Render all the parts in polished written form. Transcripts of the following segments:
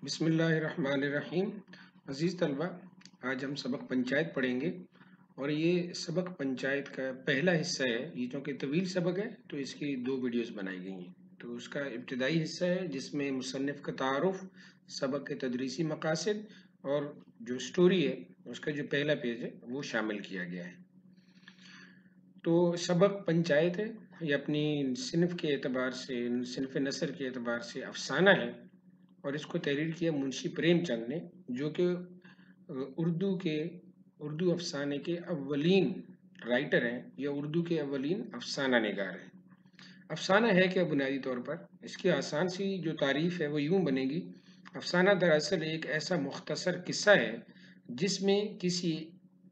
بسم اللہ الرحمن الرحیم۔ عزیز طلبہ، آج ہم سبق پنچایت پڑھیں گے اور یہ سبق پنچایت کا پہلا حصہ ہے۔ یہ چونکہ طویل سبق ہے تو اس کی 2 ویڈیوز بنائی گئی ہیں۔ تو اس کا ابتدائی حصہ ہے جس میں مصنف کا تعارف، سبق کے تدریسی مقاصد اور جو سٹوری ہے اس کا جو پہلا پیج ہے وہ شامل کیا گیا ہے۔ تو سبق پنچایت ہے، یہ اپنی صنف کے اعتبار سے، صنف نثر کے اعتبار سے افسانہ ہے اور اس کو تحریر کیا منشی پریم چند نے، جو کہ اردو افسانے کے اولین رائٹر ہیں یا اردو کے اولین افسانہ نگار ہیں۔ افسانہ ہے کیا؟ بنیادی طور پر اس کی آسان سی جو تعریف ہے وہ یوں بنے گی: افسانہ دراصل ایک ایسا مختصر قصہ ہے جس میں کسی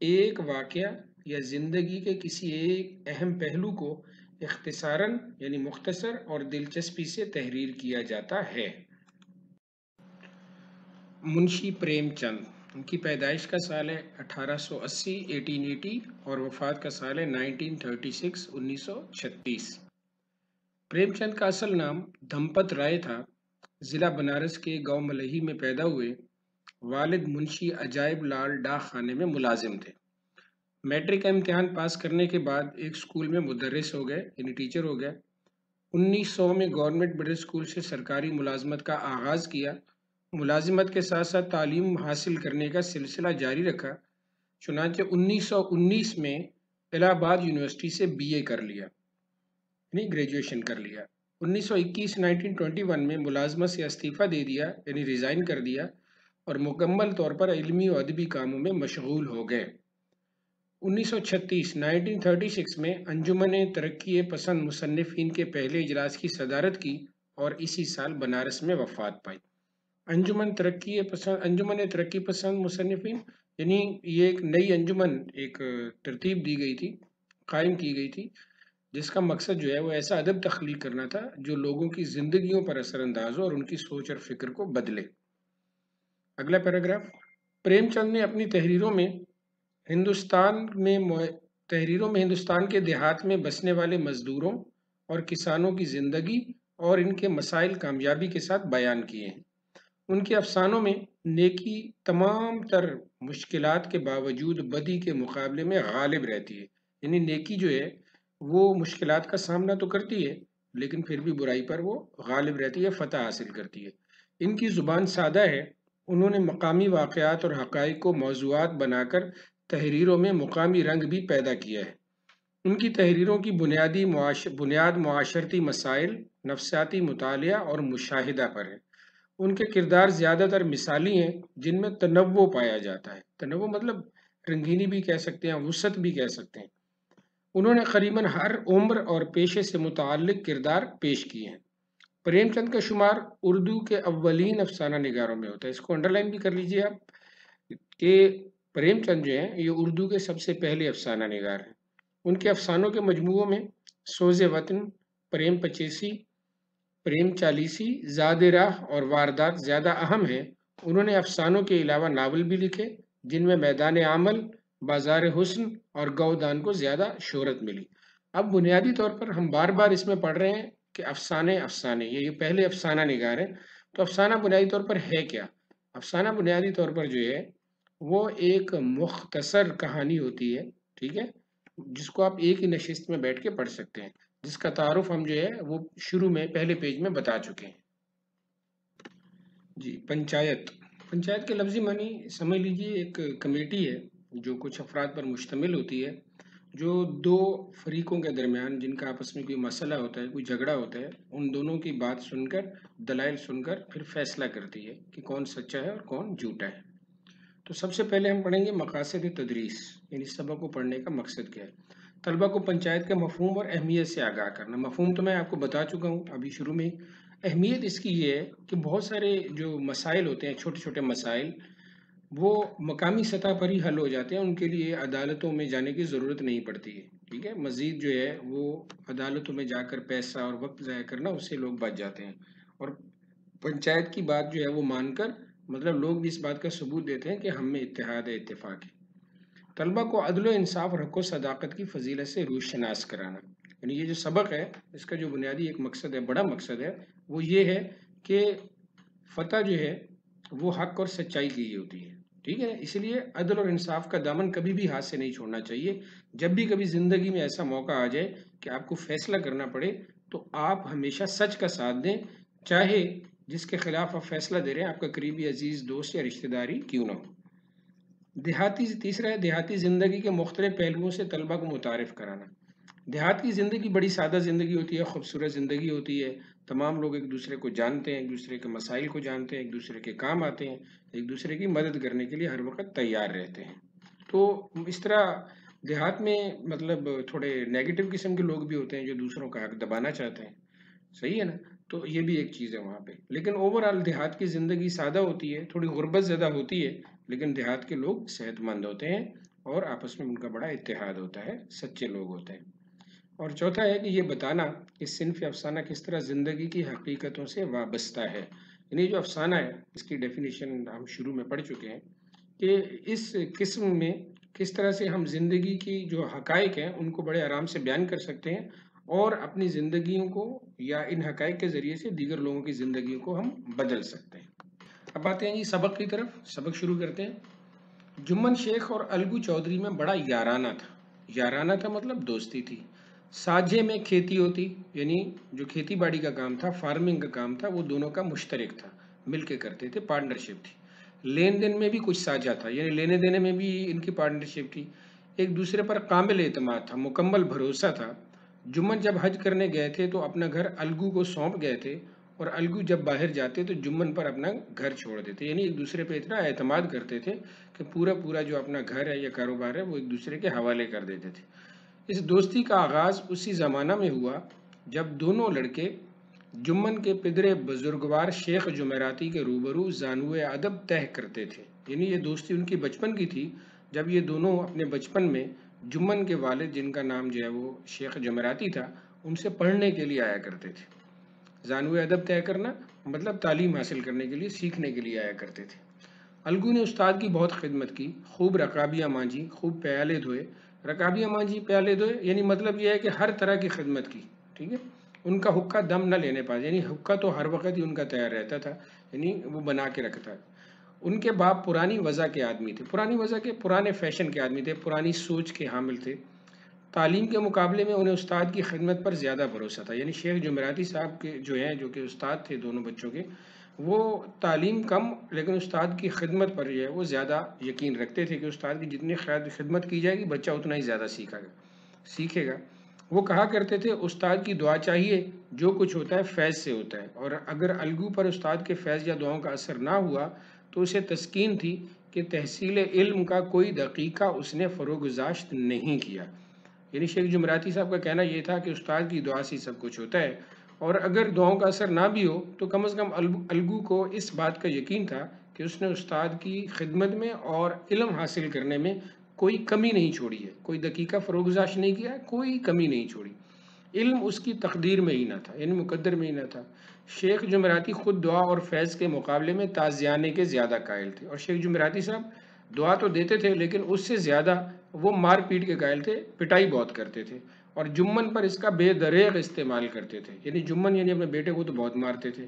ایک واقعہ یا زندگی کے کسی ایک اہم پہلو کو اختصاراً یعنی مختصر اور دلچسپی سے تحریر کیا جاتا ہے۔ منشی پریم چند، ان کی پیدائش کا سال ہے 1880 اور وفات کا سال ہے 1936 پریم چند کا اصل نام دھمپت رائے تھا۔ ضلع بنارس کے گاؤں ملہی میں پیدا ہوئے۔ والد منشی عجائب لال ڈاک خانے میں ملازم تھے۔ میٹرک کا امتحان پاس کرنے کے بعد ایک اسکول میں مدرس ہو گئے یعنی ٹیچر ہو گئے۔ 1900 میں گورنمنٹ مڈل اسکول سے سرکاری ملازمت کا آغاز کیا۔ ملازمت کے ساتھ ساتھ تعلیم حاصل کرنے کا سلسلہ جاری رکھا۔ چنانچہ 1919 میں الہ آباد یونیورسٹی سے BA کر لیا یعنی گریجویشن کر لیا۔ 1921 میں ملازمت سے استعفیٰ دے دیا یعنی ریزائن کر دیا اور مکمل طور پر علمی و ادبی کاموں میں مشغول ہو گئے۔ 1936 میں انجمن ترقی پسند مصنفین کے پہلے اجلاس کی صدارت کی اور اسی سال بنارس میں وفات پائی۔ انجمن ترقی پسند مصنفین یعنی یہ ایک نئی انجمن ایک ترتیب دی گئی تھی، قائم کی گئی تھی، جس کا مقصد جو ہے وہ ایسا ادب تخلیق کرنا تھا جو لوگوں کی زندگیوں پر اثر انداز ہو اور ان کی سوچ اور فکر کو بدلے۔ اگلا پیراگراف: پریم چند نے اپنی تحریروں میں ہندوستان کے دیہات میں بسنے والے مزدوروں اور کسانوں کی زندگی اور ان کے مسائل کامیابی کے ساتھ بیان کیے ہیں۔ ان کے افسانوں میں نیکی تمام تر مشکلات کے باوجود بدی کے مقابلے میں غالب رہتی ہے، یعنی نیکی جو ہے وہ مشکلات کا سامنا تو کرتی ہے لیکن پھر بھی برائی پر وہ غالب رہتی ہے، فتح حاصل کرتی ہے۔ ان کی زبان سادہ ہے۔ انہوں نے مقامی واقعات اور حقائق کو موضوعات بنا کر تحریروں میں مقامی رنگ بھی پیدا کیا ہے۔ ان کی تحریروں کی بنیاد معاشرتی مسائل، نفسیاتی مطالعہ اور مشاہدہ پر ہے۔ ان کے کردار زیادہ تر مثالی ہیں جن میں تنوع پایا جاتا ہے۔ تنوع مطلب رنگینی بھی کہہ سکتے ہیں، وسعت بھی کہہ سکتے ہیں۔ انہوں نے قریباً ہر عمر اور پیشے سے متعلق کردار پیش کیے ہیں۔ پریم چند کا شمار اردو کے اولین افسانہ نگاروں میں ہوتا ہے۔ اس کو انڈرلائن بھی کر لیجئے آپ کہ پریم چند جو ہیں یہ اردو کے سب سے پہلے افسانہ نگار ہیں۔ ان کے افسانوں کے مجموعوں میں سوز وطن، پریم پچیسی، پریم چالیسی، زاد راہ اور واردات زیادہ اہم ہیں۔ انہوں نے افسانوں کے علاوہ ناول بھی لکھے جن میں میدان عمل، بازار حسن اور گودان کو زیادہ شہرت ملی۔ اب بنیادی طور پر ہم بار بار اس میں پڑھ رہے ہیں کہ افسانے یہ پہلے افسانہ نگار ہیں۔ تو افسانہ بنیادی طور پر ہے کیا؟ افسانہ بنیادی طور پر جو ہے وہ ایک مختصر کہانی ہوتی ہے، ٹھیک ہے، جس کو آپ ایک ہی نشست میں بیٹھ کے پڑھ سکتے ہیں، جس کا تعارف ہم جو ہے وہ شروع میں پہلے پیج میں بتا چکے ہیں۔ جی، پنچایت کے لفظی معنی سمجھ لیجئے ایک کمیٹی ہے جو کچھ افراد پر مشتمل ہوتی ہے، جو 2 فریقوں کے درمیان جن کا آپس میں کوئی مسئلہ ہوتا ہے، کوئی جھگڑا ہوتا ہے، ان دونوں کی بات سن کر، دلائل سن کر پھر فیصلہ کرتی ہے کہ کون سچا ہے اور کون جھوٹا ہے۔ تو سب سے پہلے ہم پڑھیں گے مقاصد تدریس، یعنی سبق کو پڑھنے کا مقصد کیا ہے۔ طلبہ کو پنچایت کے مفہوم اور اہمیت سے آگاہ کرنا۔ مفہوم تو میں آپ کو بتا چکا ہوں ابھی شروع میں۔ اہمیت اس کی یہ ہے کہ بہت سارے جو مسائل ہوتے ہیں، چھوٹے چھوٹے مسائل، وہ مقامی سطح پر ہی حل ہو جاتے ہیں، ان کے لیے عدالتوں میں جانے کی ضرورت نہیں پڑتی ہے، ٹھیک ہے۔ مزید جو ہے وہ عدالتوں میں جا کر پیسہ اور وقت ضائع کرنا، اس سے لوگ بچ جاتے ہیں اور پنچایت کی بات جو ہے وہ مان کر، مطلب لوگ بھی اس بات کا ثبوت دیتے ہیں کہ ہم میں اتحاد ہے، اتفاق ہے۔ طلبہ کو عدل و انصاف، حق و صداقت کی فضیلت سے روشناس کرانا، یعنی یہ جو سبق ہے اس کا جو بنیادی ایک مقصد ہے، بڑا مقصد ہے، وہ یہ ہے کہ فتح جو ہے وہ حق اور سچائی کی ہی ہوتی ہے، ٹھیک ہے نا؟ اس لیے عدل اور انصاف کا دامن کبھی بھی ہاتھ سے نہیں چھوڑنا چاہیے۔ جب بھی کبھی زندگی میں ایسا موقع آ جائے کہ آپ کو فیصلہ کرنا پڑے تو آپ ہمیشہ سچ کا ساتھ دیں، چاہے جس کے خلاف آپ فیصلہ دے رہے ہیں آپ کا قریبی عزیز، دوست یا رشتہ داری کیوں نہ ہو۔ تیسرا ہے دیہاتی زندگی کے مختلف پہلوؤں سے طلبہ کو متعارف کرانا۔ دیہات کی زندگی بڑی سادہ زندگی ہوتی ہے، خوبصورت زندگی ہوتی ہے۔ تمام لوگ ایک دوسرے کو جانتے ہیں، ایک دوسرے کے مسائل کو جانتے ہیں، ایک دوسرے کے کام آتے ہیں، ایک دوسرے کی مدد کرنے کے لیے ہر وقت تیار رہتے ہیں۔ تو اس طرح دیہات میں مطلب تھوڑے نیگیٹو قسم کے لوگ بھی ہوتے ہیں جو دوسروں کا حق دبانا چاہتے ہیں، صحیح ہے نا؟ تو یہ بھی ایک چیز ہے وہاں پہ، لیکن اوورآل دیہات کی زندگی سادہ ہوتی ہے، تھوڑی غربت زدہ ہوتی ہے، لیکن دیہات کے لوگ صحت مند ہوتے ہیں اور آپس میں ان کا بڑا اتحاد ہوتا ہے، سچے لوگ ہوتے ہیں۔ اور چوتھا ہے کہ یہ بتانا کہ صنف افسانہ کس طرح زندگی کی حقیقتوں سے وابستہ ہے، یعنی جو افسانہ ہے اس کی ڈیفینیشن ہم شروع میں پڑھ چکے ہیں کہ اس قسم میں کس طرح سے ہم زندگی کی جو حقائق ہیں ان کو بڑے آرام سے بیان کر سکتے ہیں اور اپنی زندگیوں کو یا ان حقائق کے ذریعے سے دیگر لوگوں کی زندگیوں کو ہم بدل سکتے ہیں۔ اب آتے ہیں جی سبق کی طرف، سبق شروع کرتے ہیں۔ جمن شیخ اور الگو چودھری میں بڑا یارانہ تھا، یارانہ تھا مطلب دوستی تھی۔ ساجھے میں کھیتی ہوتی، یعنی جو کھیتی باڑی کا کام تھا، فارمنگ کا کام تھا، وہ دونوں کا مشترک تھا، مل کے کرتے تھے، پارٹنرشپ تھی۔ لین دین میں بھی کچھ ساجھا تھا، یعنی لینے دینے میں بھی ان کی پارٹنرشپ تھی۔ ایک دوسرے پر کامل اعتماد تھا، مکمل بھروسہ تھا۔ جمن جب حج کرنے گئے تھے تو اپنا گھر الگو کو سونپ گئے تھے، اور الگو جب باہر جاتے تو جمن پر اپنا گھر چھوڑ دیتے، یعنی ایک دوسرے پہ اتنا اعتماد کرتے تھے کہ پورا جو اپنا گھر ہے یا کاروبار ہے وہ ایک دوسرے کے حوالے کر دیتے تھے۔ اس دوستی کا آغاز اسی زمانہ میں ہوا جب دونوں لڑکے جمن کے پدرے بزرگوار شیخ جمعراتی کے روبرو زانوے ادب طے کرتے تھے، یعنی یہ دوستی ان کی بچپن کی تھی، جب یہ دونوں اپنے بچپن میں جمن کے والد جن کا نام جو ہے وہ شیخ جمعراتی تھا ان سے پڑھنے کے لیے آیا کرتے تھے۔ زانوے ادب طے کرنا مطلب تعلیم حاصل کرنے کے لیے، سیکھنے کے لیے آیا کرتے تھے۔ الگو نے استاد کی بہت خدمت کی، خوب رکابیاں مانجی، خوب پیالے دھوئے۔ رکابیاں مانجی، پیالے دھوئے یعنی مطلب یہ ہے کہ ہر طرح کی خدمت کی، ٹھیک ہے؟ ان کا حقہ دم نہ لینے پاس، یعنی حقہ تو ہر وقت ہی ان کا تیار رہتا تھا، یعنی وہ بنا کے رکھتا ہے۔ ان کے باپ پرانی وضع کے آدمی تھے، پرانی وضع کے پرانے فیشن کے آدمی تھے، پرانی سوچ کے حامل تھے۔ تعلیم کے مقابلے میں انہیں استاد کی خدمت پر زیادہ بھروسہ تھا، یعنی شیخ جمعراتی صاحب کے جو ہیں، جو کہ استاد تھے دونوں بچوں کے، وہ تعلیم کم لیکن استاد کی خدمت پر جو ہے وہ زیادہ یقین رکھتے تھے کہ استاد کی جتنی خدمت کی جائے گی بچہ اتنا ہی زیادہ سیکھے گا۔ وہ کہا کرتے تھے استاد کی دعا چاہیے، جو کچھ ہوتا ہے فیض سے ہوتا ہے، اور اگر الگو پر استاد کے فیض یا دعاؤں کا اثر نہ ہوا تو اسے تسکین تھی کہ تحصیل علم کا کوئی دقیقہ اس نے فروگزاشت نہیں کیا۔ یعنی شیخ جمعراتی صاحب کا کہنا یہ تھا کہ استاد کی دعا سے سب کچھ ہوتا ہے، اور اگر دعاؤں کا اثر نہ بھی ہو تو کم از کم الگو کو اس بات کا یقین تھا کہ اس نے استاد کی خدمت میں اور علم حاصل کرنے میں کوئی کمی نہیں چھوڑی ہے، کوئی دقیقہ فروگزاشت نہیں کیا، کوئی کمی نہیں چھوڑی۔ علم اس کی تقدیر میں ہی نہ تھا، یعنی مقدر میں ہی نہ تھا۔ شیخ جمعراتی خود دعا اور فیض کے مقابلے میں تازیانے کے زیادہ قائل تھے، اور شیخ جمعراتی صاحب دعا تو دیتے تھے لیکن اس سے زیادہ وہ مار پیٹ کے قائل تھے، پٹائی بہت کرتے تھے، اور جمن پر اس کا بے دریغ استعمال کرتے تھے، یعنی جمن یعنی اپنے بیٹے کو تو بہت مارتے تھے۔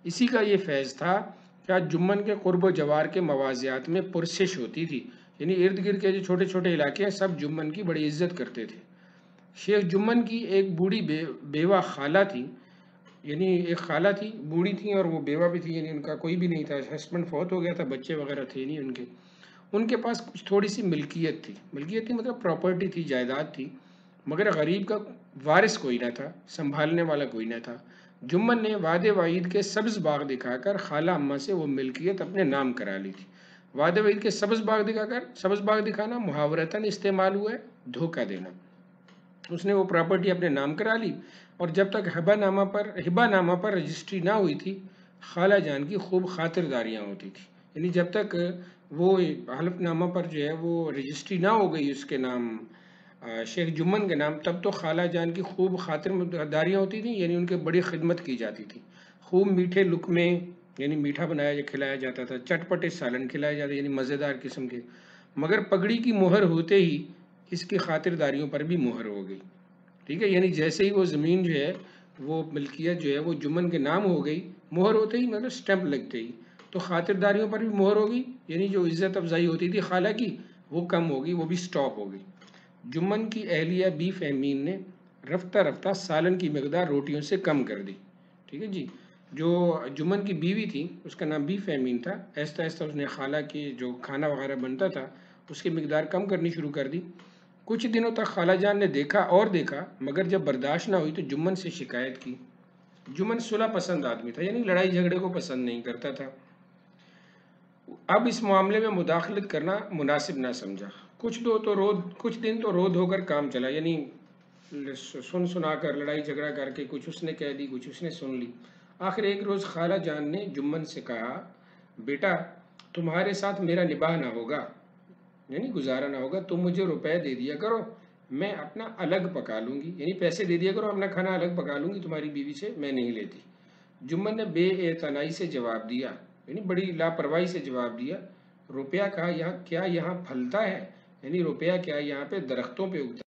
اسی کا یہ فیض تھا کہ آج جمن کے قرب و جوار کے موازیات میں پرسش ہوتی تھی، یعنی ارد گرد کے جو چھوٹے چھوٹے علاقے ہیں سب جمن کی بڑی عزت کرتے تھے۔ شیخ جمن کی ایک بوڑھی بیوہ خالہ تھی، یعنی ایک خالہ تھی، بوڑھی تھی اور وہ بیوہ بھی تھی، یعنی ان کا کوئی بھی نہیں تھا، ہسبینڈ فوت ہو گیا تھا، بچے وغیرہ تھے نہیں ان کے۔ ان کے پاس کچھ تھوڑی سی ملکیت تھی مطلب پراپرٹی تھی، جائیداد تھی، مگر غریب کا وارث کوئی نہ تھا، سنبھالنے والا کوئی نہ تھا۔ جمن نے وعد وعید کے سبز باغ دکھا کر خالہ اماں سے وہ ملکیت اپنے نام کرا لی تھی۔ وعد وعید کے سبز باغ دکھا کر، سبز باغ دکھانا محاورتاً استعمال ہوا ہے، دھوکہ دینا۔ اس نے وہ پراپرٹی اپنے نام کرا لی، اور جب تک ہبہ نامہ پر رجسٹری نہ ہوئی تھی خالہ جان کی خوب خاطرداریاں ہوتی تھی، یعنی جب تک وہ حلف نامہ پر جو ہے وہ رجسٹری نہ ہو گئی اس کے نام، شیخ جمن کے نام، تب تو خالہ جان کی خوب خاطرداریاں ہوتی تھیں، یعنی ان کے بڑی خدمت کی جاتی تھی۔ خوب میٹھے لقمے، یعنی میٹھا کھلایا جاتا تھا، چٹپٹے سالن کھلائے جاتے، یعنی مزیدار قسم کے۔ مگر پگڑی کی مہر ہوتے ہی اس کی خاطرداریوں پر بھی مہر ہو گئی، ٹھیک ہے؟ یعنی جیسے ہی وہ زمین جو ہے وہ ملکیت جو ہے وہ جمن کے نام ہو گئی، مہر ہوتے ہی مطلب سٹیمپ لگتے ہی تو خاطرداریوں پر بھی مہر ہوگی، یعنی جو عزت افزائی ہوتی تھی خالہ کی وہ کم ہوگی، وہ بھی سٹاپ ہوگی۔ جمن کی اہلیہ بی فہمین نے رفتہ رفتہ سالن کی مقدار روٹیوں سے کم کر دی، ٹھیک ہے جی۔ جو جمن کی بیوی تھی اس کا نام بی فہمین تھا، آہستہ آہستہ اس نے خالہ کی جو کھانا وغیرہ بنتا تھا اس کی مقدار کم کرنی شروع کر دی۔ کچھ دنوں تک خالہ جان نے دیکھا اور دیکھا، مگر جب برداشت نہ ہوئی تو جمن سے شکایت کی۔ جمن صلح پسند آدمی تھا، یعنی لڑائی جھگڑے کو پسند نہیں کرتا تھا۔ اب اس معاملے میں مداخلت کرنا مناسب نہ سمجھا۔ کچھ دن تو رو دھو کر کام چلا، یعنی سن سنا کر لڑائی جھگڑا کر کے کچھ اس نے کہہ دی کچھ اس نے سن لی۔ آخر ایک روز خالہ جان نے جمن سے کہا، بیٹا تمہارے ساتھ میرا نباہ نہ ہوگا، یعنی گزارا نہ ہوگا، تم مجھے روپے دے دیا کرو، میں اپنا الگ پکا لوں گی، یعنی پیسے دے دیا کرو، اپنا کھانا الگ پکا لوں گی، تمہاری بیوی سے میں نہیں لیتی۔ جمن نے بے اعتنائی سے جواب دیا، یعنی بڑی لاپرواہی سے جواب دیا، روپیہ کیا یہاں پھلتا ہے، یعنی روپیہ کیا یہاں پہ درختوں پہ اگتا